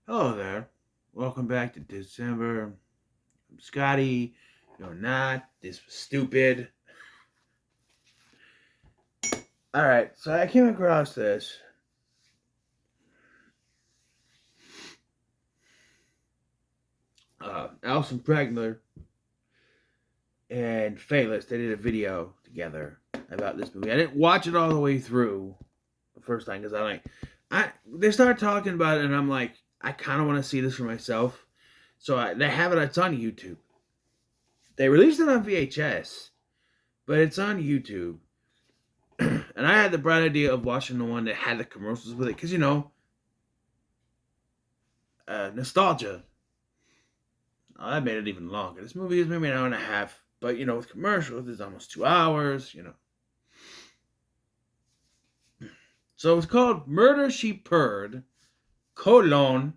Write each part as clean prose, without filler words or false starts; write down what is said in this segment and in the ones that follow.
Hello there. Welcome back to Dis-Cember. I'm Scotty. You're not. This was stupid. Alright, so I came across this. Alison Pregler and Fayless, they did a video together about this movie. I didn't watch it all the way through the first time because they started talking about it and I'm like, I kind of want to see this for myself. So they have it, it's on YouTube. They released it on VHS, but it's on YouTube. And I had the bright idea of watching the one that had the commercials with it. Because, nostalgia. Oh, that made it even longer. This movie is maybe an hour and a half. But, with commercials, it's almost 2 hours, So it's called Murder, She Purred, colon,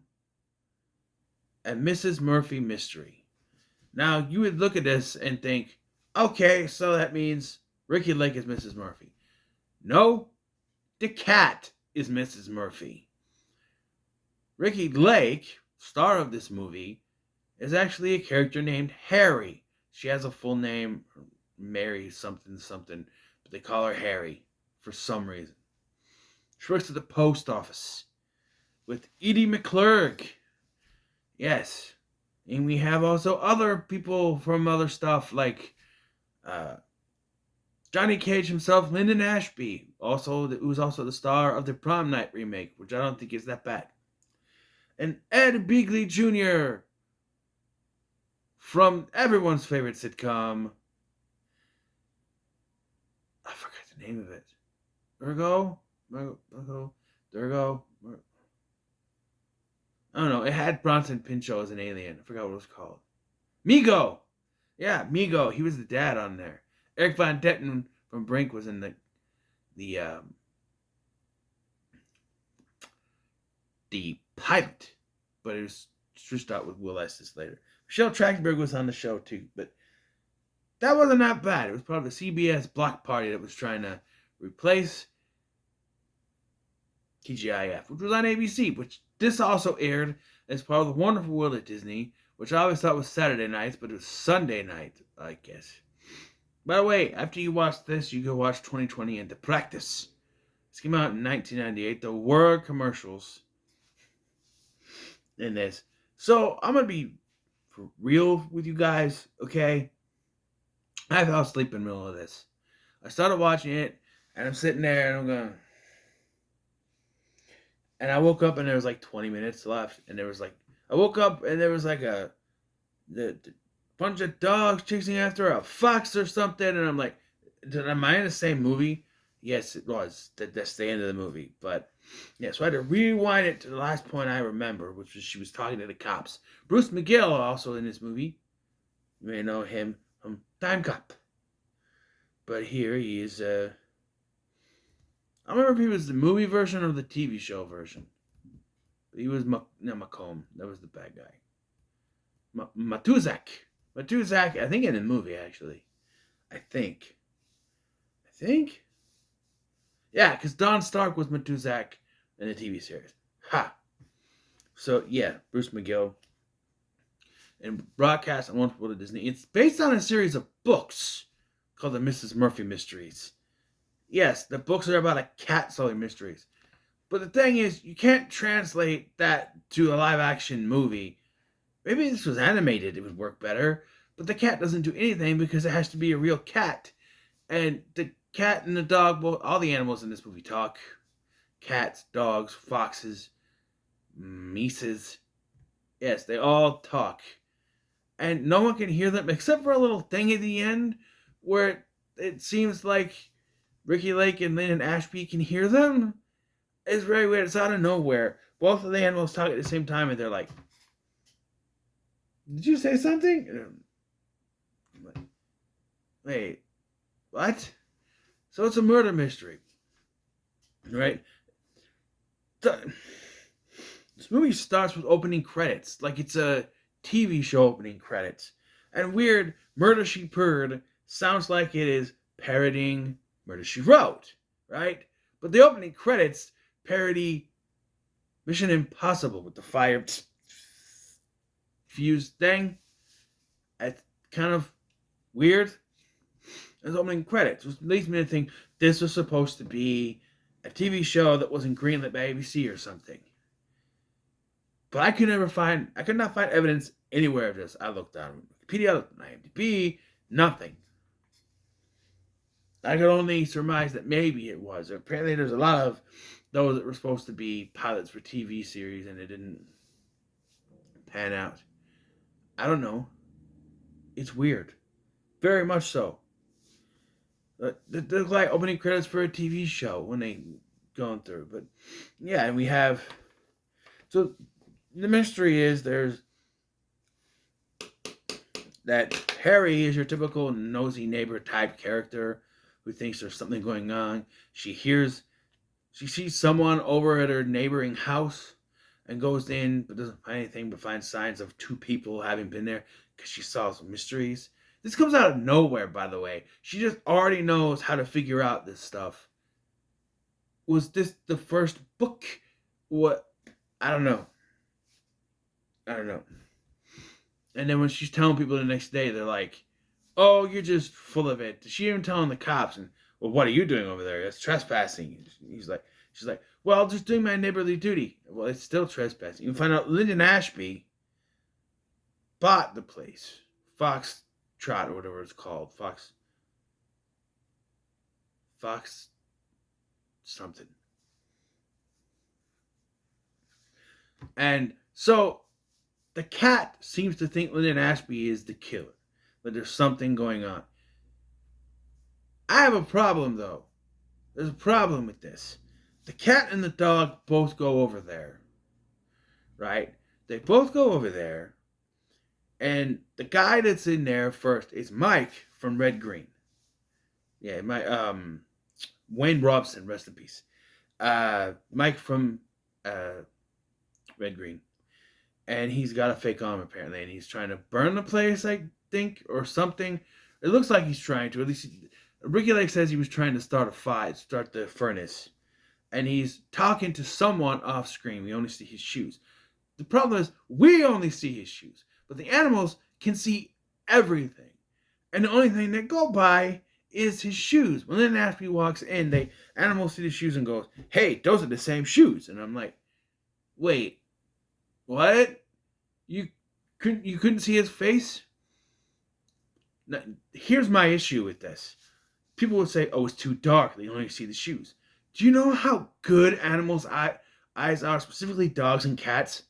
a Mrs. Murphy mystery. Now, you would look at this and think, okay, so that means Ricky Lake is Mrs. Murphy. No, the cat is Mrs. Murphy. Ricky Lake, star of this movie, is actually a character named Harry. She has a full name, Mary something something, but they call her Harry for some reason. She works at the post office with Edie McClurg. Yes. And we have also other people from other stuff like Johnny Cage himself, Lyndon Ashby, who was also the star of the Prom Night remake, which I don't think is that bad. And Ed Begley Jr. from everyone's favorite sitcom. I forgot the name of it. Durgo? I don't know. It had Bronson Pinchot as an alien. I forgot what it was called. Migo! Yeah, Migo. He was the dad on there. Eric Von Detten from Brink was in the pilot, but it was switched out with Will Estes later. Michelle Trachtenberg was on the show too, but that wasn't that bad. It was part of the CBS block party that was trying to replace TGIF, which was on ABC, which this also aired as part of the Wonderful World at Disney, which I always thought was Saturday nights, but it was Sunday night, I guess. By the way, after you watch this, you go watch 2020 Into Practice. This came out in 1998. There were commercials in this. So, I'm going to be for real with you guys, okay? I fell asleep in the middle of this. I started watching it, and I'm sitting there, and I'm going... And I woke up, and there was like 20 minutes left, and there was like... I woke up, and there was like the bunch of dogs chasing after a fox or something, and I'm like, am I in the same movie? Yes, it was. That's the end of the movie. But, yeah, so I had to rewind it to the last point I remember, which was she was talking to the cops. Bruce McGill, also in this movie. You may know him from Time Cop. But here he is, I don't remember if he was the movie version or the TV show version. But he was, Macomb. That was the bad guy. Matuzak. Matuzak, I think in the movie, actually. I think. Yeah, because Don Stark was Matuzak in the TV series. Ha! So, yeah, Bruce McGill. And broadcast on Wonderful World of Disney. It's based on a series of books called the Mrs. Murphy Mysteries. Yes, the books are about a cat solving mysteries. But the thing is, you can't translate that to a live-action movie. Maybe this was animated, it would work better. But the cat doesn't do anything because it has to be a real cat. And the cat and the dog, well, all the animals in this movie talk. Cats, dogs, foxes, mice. Yes, they all talk. And no one can hear them except for a little thing at the end where it seems like Ricky Lake and Lyndon Ashby can hear them. It's very weird. It's out of nowhere. Both of the animals talk at the same time, and they're like, "Did you say something?" I'm like, wait, what? So it's a murder mystery, right? This movie starts with opening credits, like it's a TV show opening credits. And weird, Murder, She Purred sounds like it is parodying Murder, She Wrote, right? But the opening credits parody Mission Impossible with the fire fuse thing. It's kind of weird. As opening credits, which leads me to think this was supposed to be a TV show that wasn't greenlit by ABC or something. But I could not find evidence anywhere of this. I looked on Wikipedia, I looked on IMDb, nothing. I could only surmise that maybe it was. Apparently there's a lot of those that were supposed to be pilots for TV series and it didn't pan out. I don't know. It's weird. Very much so. They look like opening credits for a TV show when they going through. But yeah, and we have... So the mystery is there's... that Harry is your typical nosy neighbor type character who thinks there's something going on. She sees someone over at her neighboring house and goes in but doesn't find anything but finds signs of two people having been there because she saw some mysteries. This comes out of nowhere, by the way. She just already knows how to figure out this stuff. Was this the first book? What? I don't know. And then when she's telling people the next day, they're like, oh, you're just full of it. She even telling the cops, and well, what are you doing over there? That's trespassing. She's like, well, just doing my neighborly duty. Well, it's still trespassing. You can find out Lyndon Ashby bought the place. Fox Trot or whatever it's called. Fox something. And so the cat seems to think Lyndon Ashby is the killer. That there's something going on. I have a problem, though. There's a problem with this. The cat and the dog both go over there. Right? They both go over there. And the guy that's in there first is Mike from Red Green. Yeah, Wayne Robson, rest in peace. Mike from Red Green. And he's got a fake arm, apparently. And he's trying to burn the place, I think, or something. It looks like he's trying to. At least Ricky Lake says he was trying to start the furnace. And he's talking to someone off screen. We only see his shoes. The problem is, we only see his shoes. But the animals can see everything. And the only thing they go by is his shoes. When Lyndon Ashby walks in, the animals see the shoes and goes, hey, those are the same shoes. And I'm like, wait, what? You couldn't see his face? Now, here's my issue with this. People would say, oh, it's too dark. They only see the shoes. Do you know how good animals' eyes are, specifically dogs and cats?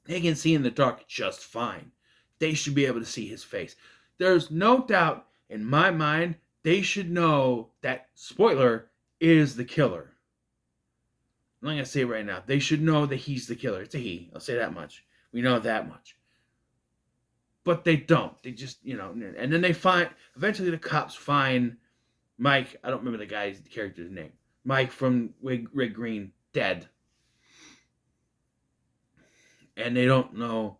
They can see in the dark just fine. They should be able to see his face. There's no doubt in my mind they should know that, spoiler, is the killer. I'm not going to say it right now. They should know that he's the killer. It's a he. I'll say that much. We know that much. But they don't. They just, and then eventually the cops find Mike, I don't remember the character's name, Mike from Red Green, dead. And they don't know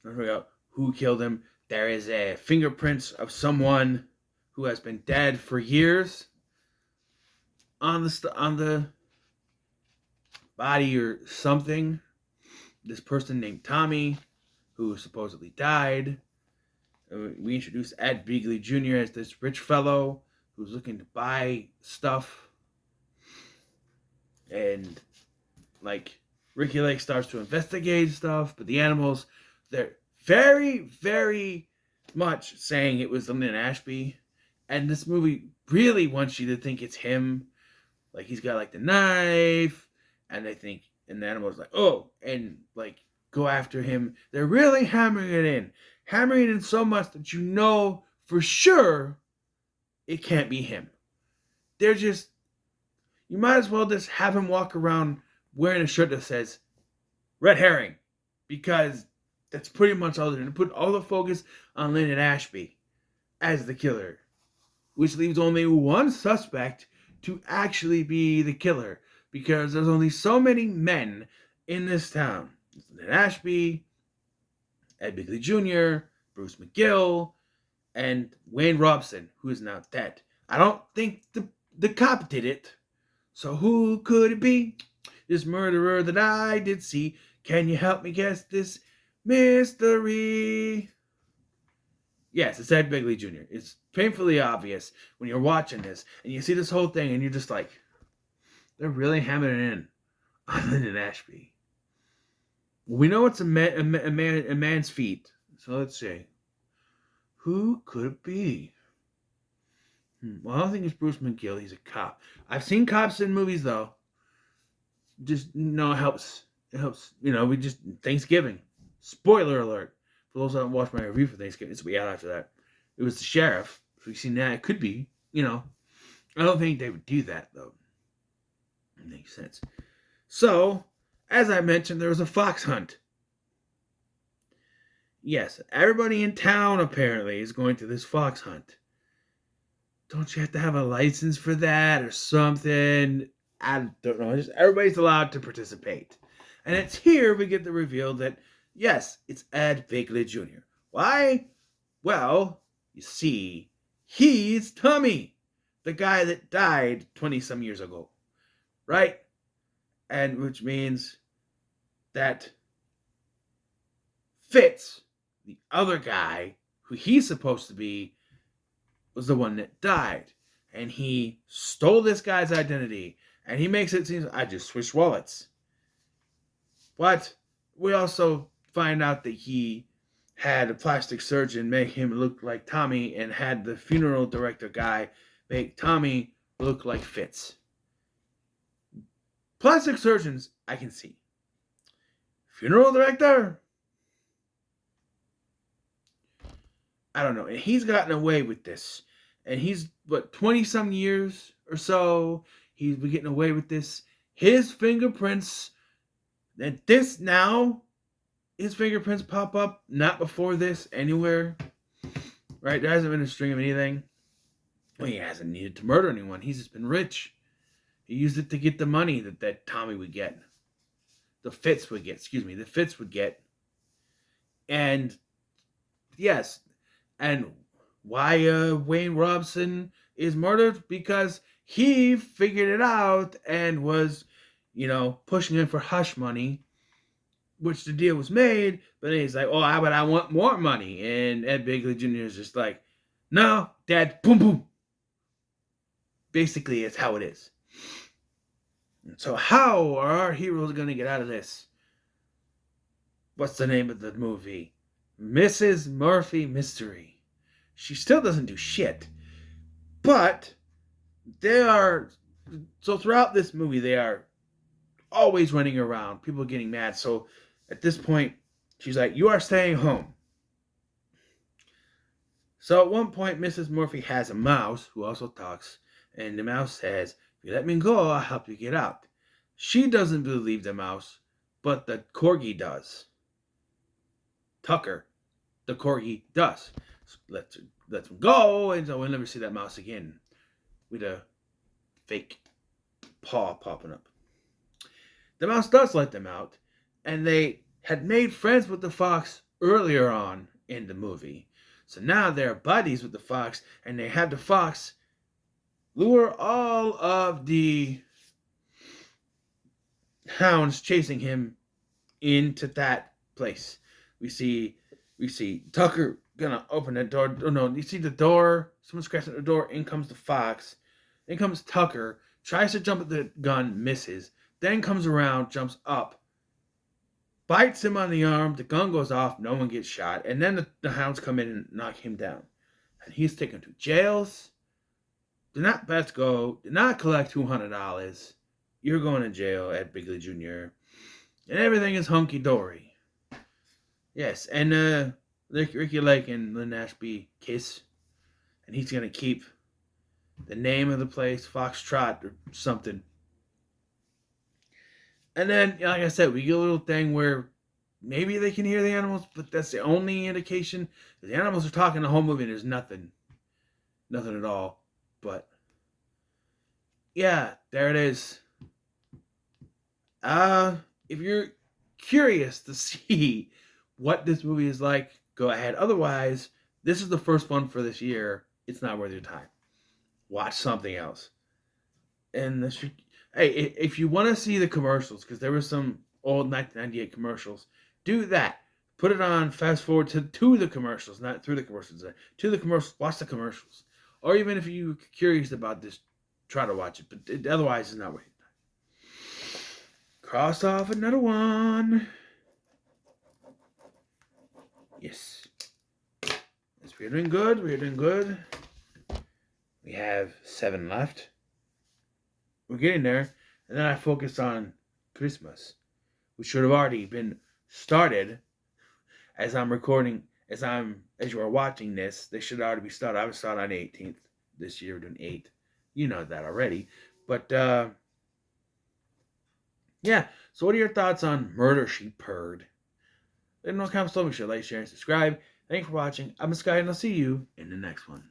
who killed him. There is a fingerprints of someone who has been dead for years on the body or something. This person named Tommy, who supposedly died. We introduced Ed Begley Jr. as this rich fellow who's looking to buy stuff. And Ricky Lake starts to investigate stuff, but the animals, they're very, very much saying it was Lyndon Ashby. And this movie really wants you to think it's him. Like, he's got, the knife, and they think, and the animal's like, oh, and, go after him. They're really hammering it in so much that you know for sure it can't be him. They're just, you might as well just have him walk around wearing a shirt that says red herring, because that's pretty much all they're going to put all the focus on Lyndon Ashby as the killer, which leaves only one suspect to actually be the killer, because there's only so many men in this town. Lyndon Ashby, Ed Begley Jr., Bruce McGill, and Wayne Robson, who is now dead. I don't think the cop did it, So who could it be? This murderer that I did see. Can you help me guess this mystery? Yes, it's Ed Begley Jr. It's painfully obvious when you're watching this and you see this whole thing and you're just like, they're really hammering it in on Lyndon Ashby. We know it's a man's feet. So let's see. Who could it be? Well, I don't think it's Bruce McGill. He's a cop. I've seen cops in movies, though. Just, it helps. It helps. We just, Thanksgiving. Spoiler alert. For those that haven't watched my review for Thanksgiving, it's way out after that. It was the sheriff. So you've seen that. It could be, I don't think they would do that, though. It makes sense. So, as I mentioned, there was a fox hunt. Yes, everybody in town apparently is going to this fox hunt. Don't you have to have a license for that or something? I don't know. Just everybody's allowed to participate. And it's here we get the reveal that, yes, it's Ed Begley Jr. Why? Well, you see, he's Tommy, the guy that died 20-some years ago. Right? And which means that Fitz, the other guy, who he's supposed to be, was the one that died. And he stole this guy's identity. And he makes it seem, I just switched wallets. But we also find out that he had a plastic surgeon make him look like Tommy and had the funeral director guy make Tommy look like Fitz. Plastic surgeons, I can see. Funeral director? I don't know. And he's gotten away with this. And he's, 20-some years or so, he's been getting away with this. His fingerprints, and this now, his fingerprints pop up, not before this, anywhere. Right? There hasn't been a string of anything. Well, he hasn't needed to murder anyone. He's just been rich. He used it to get the money that Tommy would get. The Fitz would get. And, yes, and why Wayne Robson is murdered? Because he figured it out and was, pushing in for hush money, which the deal was made, but he's like, but I want more money. And Ed Begley Jr. is just like, no, Dad, boom, boom. Basically, it's how it is. So how are our heroes going to get out of this? What's the name of the movie? Mrs. Murphy Mystery. She still doesn't do shit. But so throughout this movie, they are always running around. People are getting mad. So at this point, she's like, you are staying home. So at one point, Mrs. Murphy has a mouse who also talks. And the mouse says, if you let me go, I'll help you get out. She doesn't believe the mouse, but the corgi does. Tucker, the corgi, does. So lets him go, and so we'll never see that mouse again with a fake paw popping up. The mouse does let them out, and they had made friends with the fox earlier on in the movie. So now they're buddies with the fox, and they have the fox lure all of the hounds chasing him into that place. We see Tucker gonna open the door. Oh no, you see the door, someone scratching at the door, in comes the fox. In comes Tucker, tries to jump at the gun, misses, then comes around, jumps up, bites him on the arm, the gun goes off, no one gets shot, and then the hounds come in and knock him down. And he's taken to jails. Did not collect $200. You're going to jail at Begley Jr. And everything is hunky-dory. Yes, and Ricky Lake and Lynn Ashby kiss. And he's going to keep the name of the place, Foxtrot or something. And then, like I said, we get a little thing where maybe they can hear the animals, but that's the only indication. The animals are talking the whole movie and there's nothing. Nothing at all. But, yeah, there it is. If you're curious to see what this movie is like, go ahead. Otherwise, this is the first one for this year. It's not worth your time. Watch something else. And Hey, if you want to see the commercials, because there were some old 1998 commercials, do that. Put it on, fast forward to the commercials, not through the commercials. To the commercials, watch the commercials. Or even if you're curious about this, try to watch it. But otherwise, it's not worth it. Cross off another one. Yes. Yes, we're doing good. We're doing good. We have 7 left. We're getting there. And then I focus on Christmas, which should have already been started as I'm recording, as you are watching this. They should already be started. I was started on the 18th this year, doing 8. You know that already. But, yeah. So what are your thoughts on Murder, She Purred? Let me know in the comments below. Make sure to like, share, and subscribe. Thanks for watching. I'm Sky, and I'll see you in the next one.